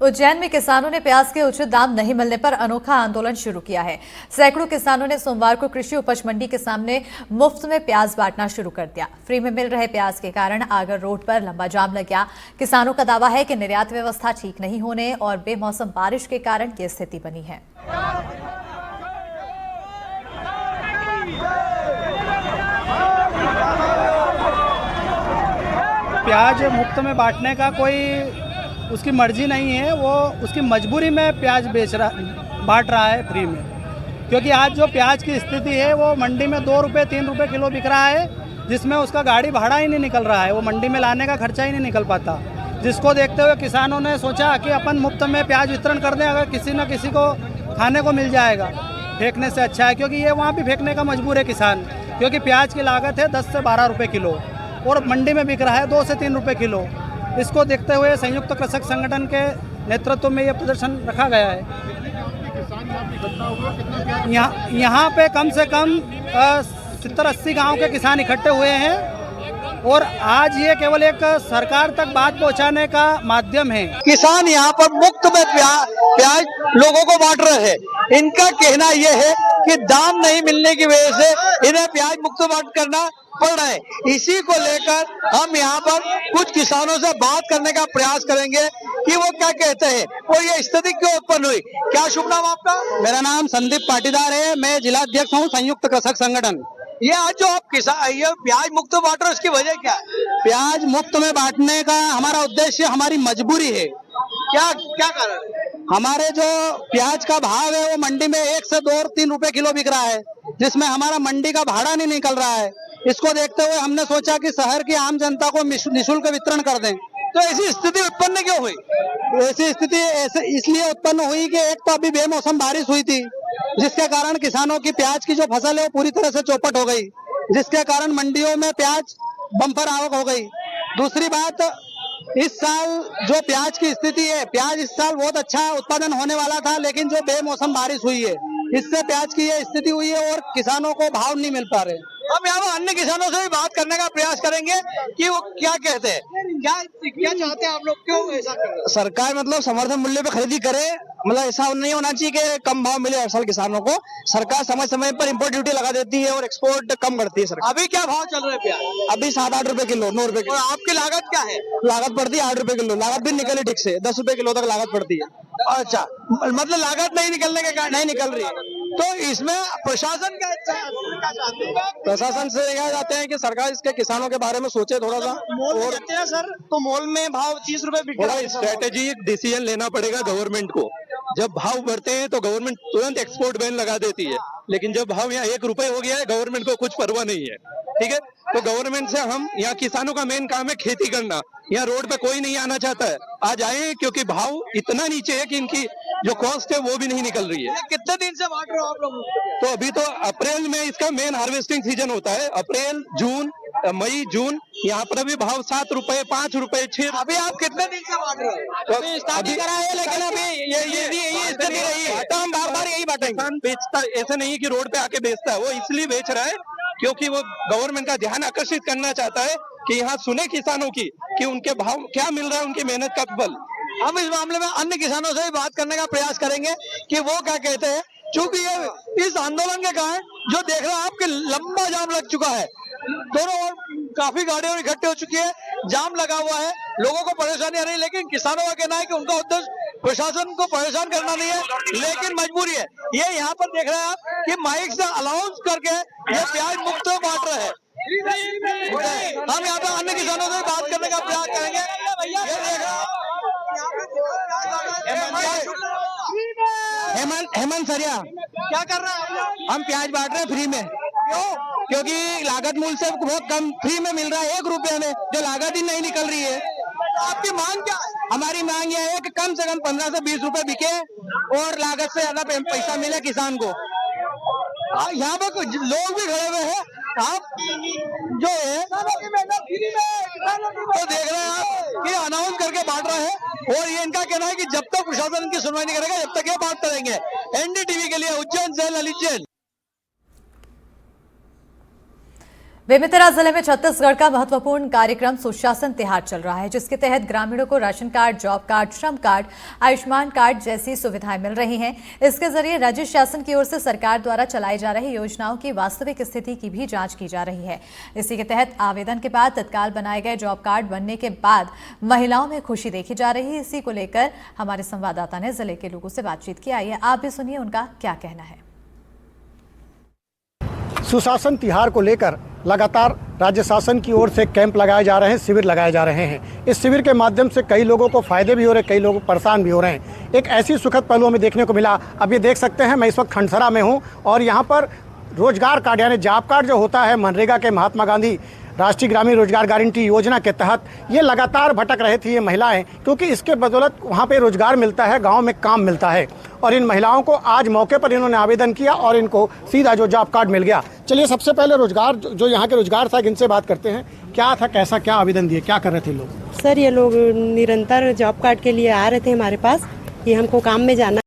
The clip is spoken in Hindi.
उज्जैन में किसानों ने प्याज के उचित दाम नहीं मिलने पर अनोखा आंदोलन शुरू किया है। सैकड़ों किसानों ने सोमवार को कृषि उपज मंडी के सामने मुफ्त में प्याज बांटना शुरू कर दिया। फ्री में मिल रहे प्याज के कारण आगर रोड पर लंबा जाम लग गया। किसानों का दावा है कि निर्यात व्यवस्था ठीक नहीं होने और बेमौसम बारिश के कारण ये स्थिति बनी है। प्याज मुफ्त में बांटने का कोई उसकी मर्जी नहीं है, वो उसकी मजबूरी में प्याज बांट रहा है फ्री में। क्योंकि आज जो प्याज की स्थिति है वो मंडी में 2 रुपये 3 रुपये किलो बिक रहा है, जिसमें उसका गाड़ी भाड़ा ही नहीं निकल रहा है, वो मंडी में लाने का खर्चा ही नहीं निकल पाता। जिसको देखते हुए किसानों ने सोचा कि अपन मुफ्त में प्याज वितरण कर दें, अगर किसी न किसी को खाने को मिल जाएगा, फेंकने से अच्छा है। क्योंकि ये वहाँ भी फेंकने का मजबूर है किसान, क्योंकि प्याज की लागत है 10 से 12 रुपये किलो और मंडी में बिक रहा है 2 से 3 रुपये किलो। इसको देखते हुए संयुक्त कृषक संगठन के नेतृत्व में ये प्रदर्शन रखा गया है। यहाँ पे कम से कम 70-80 गांव के किसान इकट्ठे हुए हैं और आज ये केवल एक सरकार तक बात पहुंचाने का माध्यम है। किसान यहाँ पर मुफ्त में प्याज लोगों को बांट रहे हैं। इनका कहना यह है कि दाम नहीं मिलने की वजह से इन्हें प्याज मुफ्त बांट करना पड़ रहा है। इसी को लेकर हम यहाँ पर कुछ किसानों से बात करने का प्रयास करेंगे कि वो क्या कहते हैं और ये स्थिति क्यों उत्पन्न हुई। क्या शुभ नाम आपका? मेरा नाम संदीप पाटीदार है, मैं जिला अध्यक्ष हूँ संयुक्त कृषक संगठन। ये आज जो आप किसान ये प्याज मुफ्त बांट रहे हो, उसकी वजह क्या है? प्याज मुफ्त में बांटने का हमारा उद्देश्य हमारी मजबूरी है। क्या क्या कारण है? हमारे जो प्याज का भाव है वो मंडी में 1 से 2 और 3 रुपए किलो बिक रहा है, जिसमें हमारा मंडी का भाड़ा नहीं निकल रहा है। इसको देखते हुए हमने सोचा कि शहर की आम जनता को निःशुल्क वितरण कर दें। तो ऐसी स्थिति उत्पन्न क्यों हुई? ऐसी स्थिति ऐसे इसलिए उत्पन्न हुई कि एक तो अभी बेमौसम बारिश हुई थी, जिसके कारण किसानों की प्याज की जो फसल है वो पूरी तरह से चौपट हो गई, जिसके कारण मंडियों में प्याज बम्पर आवक हो गई। दूसरी बात, इस साल जो प्याज की स्थिति है, प्याज इस साल बहुत अच्छा उत्पादन होने वाला था, लेकिन जो बेमौसम बारिश हुई है इससे प्याज की ये स्थिति हुई है और किसानों को भाव नहीं मिल पा रहे। हम यहाँ अन्य किसानों से भी बात करने का प्रयास करेंगे कि वो क्या कहते हैं, क्या चाहते हैं आप लोग, क्यों ऐसा कर रहे हैं? सरकार मतलब समर्थन मूल्य पे खरीदी करे, मतलब ऐसा नहीं होना चाहिए कि कम भाव मिले हर साल किसानों को। सरकार समय समय पर इम्पोर्ट ड्यूटी लगा देती है और एक्सपोर्ट कम करती है सरकार। अभी क्या भाव चल रहे हैं प्याज? अभी 7-8 रुपए किलो, 9 रुपए किलो। और आपकी लागत क्या है? लागत पड़ती है 8 रुपए किलो। लागत भी निकली ठीक से, 10 रुपए किलो तक लागत पड़ती है। अच्छा, मतलब लागत नहीं निकलने के कारण नहीं निकल रही है। तो इसमें प्रशासन क्या चाहते हैं? प्रशासन से यह चाहते हैं कि सरकार इसके किसानों के बारे में सोचे थोड़ा सा। और सर, तो मॉल में भाव 30 रुपए बिक रहा है। स्ट्रेटेजिक डिसीजन लेना पड़ेगा गवर्नमेंट को। जब भाव बढ़ते हैं तो गवर्नमेंट तुरंत एक्सपोर्ट बैन लगा देती है, लेकिन जब भाव यहाँ 1 रुपए हो गया है, गवर्नमेंट को कुछ परवाह नहीं है। ठीक है, तो गवर्नमेंट से हम यहाँ किसानों का मेन काम है खेती करना। यहाँ रोड पे कोई नहीं आना चाहता है, आज आए क्योंकि भाव इतना नीचे है कि इनकी जो कॉस्ट है वो भी नहीं निकल रही है। कितने दिन से बांट रहे हो आप लोग? तो अभी तो अप्रैल में इसका मेन हार्वेस्टिंग सीजन होता है, अप्रैल, जून, मई, जून। यहाँ पर अभी भाव 7 रुपए, 5 रुपए, 6। अभी आप कितने दिन से बांट रहे हो? तो अभी करा है, लेकिन अभी ये स्थिति रही है, तो हम बार बार यही बांटेंगे। किसान बेचता ऐसा नहीं है कि रोड पे आके बेचता है, वो इसलिए बेच रहा है क्योंकि वो गवर्नमेंट का ध्यान आकर्षित करना चाहता है कि यहाँ सुने किसानों की कि उनके भाव क्या मिल रहा है, उनकी मेहनत का फल। हम इस मामले में अन्य किसानों से भी बात करने का प्रयास करेंगे कि वो क्या कहते हैं, क्योंकि ये इस आंदोलन के कारण जो देख रहे हैं आपके लंबा जाम लग चुका है, दोनों ओर काफी गाड़ियां इकट्ठे हो चुकी है, जाम लगा हुआ है, लोगों को परेशानी आ रही है। लेकिन किसानों का कहना है कि उनका उद्देश्य प्रशासन को परेशान करना नहीं है, लेकिन मजबूरी है। ये यहाँ पर देख रहे हैं आप कि माइक से अनाउंस करके ये प्याज मुफ्त में बांट रहे हैं। हम यहाँ पे अन्य किसानों से बात करने का प्रयास करेंगे। ये देख रहे हैं हेमंत सरिया, क्या कर रहा है? हम प्याज बांट रहे हैं फ्री में। क्यों? क्योंकि लागत मूल्य से बहुत कम फ्री में मिल रहा है 1 रुपये में, जो लागत ही नहीं निकल रही है। आपकी मांग क्या है? हमारी मांग यह है कि कम से कम 15 से 20 रुपए बिके और लागत से ज्यादा पैसा मिले किसान को। यहाँ पर कुछ लोग भी खड़े हुए हैं, आप जो है तो देख रहे हैं आप कि अनाउंस करके बांट रहे हैं और ये इनका कहना है कि जब तक प्रशासन इनकी सुनवाई नहीं करेगा जब तक ये बांटते रहेंगे। एनडीटीवी के लिए उज्जैन से ललित जैन। बेमेतरा जिले में छत्तीसगढ़ का महत्वपूर्ण कार्यक्रम सुशासन तिहार चल रहा है, जिसके तहत ग्रामीणों को राशन कार्ड, जॉब कार्ड, श्रम कार्ड, आयुष्मान कार्ड जैसी सुविधाएं मिल रही हैं। इसके जरिए राज्य शासन की ओर से सरकार द्वारा चलाई जा रही योजनाओं की वास्तविक स्थिति की भी जांच की जा रही है। इसी के तहत आवेदन के बाद तत्काल बनाए गए जॉब कार्ड बनने के बाद महिलाओं में खुशी देखी जा रही है। इसी को लेकर हमारे संवाददाता ने जिले के लोगों से बातचीत की। आइए आप भी सुनिए उनका क्या कहना है। सुशासन तिहार को लेकर लगातार राज्य शासन की ओर से कैंप लगाए जा रहे हैं, शिविर लगाए जा रहे हैं। इस शिविर के माध्यम से कई लोगों को फायदे भी हो रहे हैं, कई लोग परेशान भी हो रहे हैं। एक ऐसी सुखद पहलू हमें देखने को मिला। अब ये देख सकते हैं, मैं इस वक्त खंडसरा में हूँ और यहाँ पर रोजगार कार्ड यानी जॉब कार्ड जो होता है मनरेगा के महात्मा गांधी राष्ट्रीय ग्रामीण रोजगार गारंटी योजना के तहत ये लगातार भटक रही थी ये महिलाएं, क्योंकि इसके बदौलत वहाँ पे रोजगार मिलता है, गांव में काम मिलता है। और इन महिलाओं को आज मौके पर इन्होंने आवेदन किया और इनको सीधा जो जॉब कार्ड मिल गया। चलिए सबसे पहले रोजगार जो यहाँ के रोजगार था इनसे बात करते हैं। क्या था, कैसा क्या आवेदन दिए, क्या कर रहे थे लोग? सर, ये लोग निरंतर जॉब कार्ड के लिए आ रहे थे हमारे पास, ये हमको काम में जाना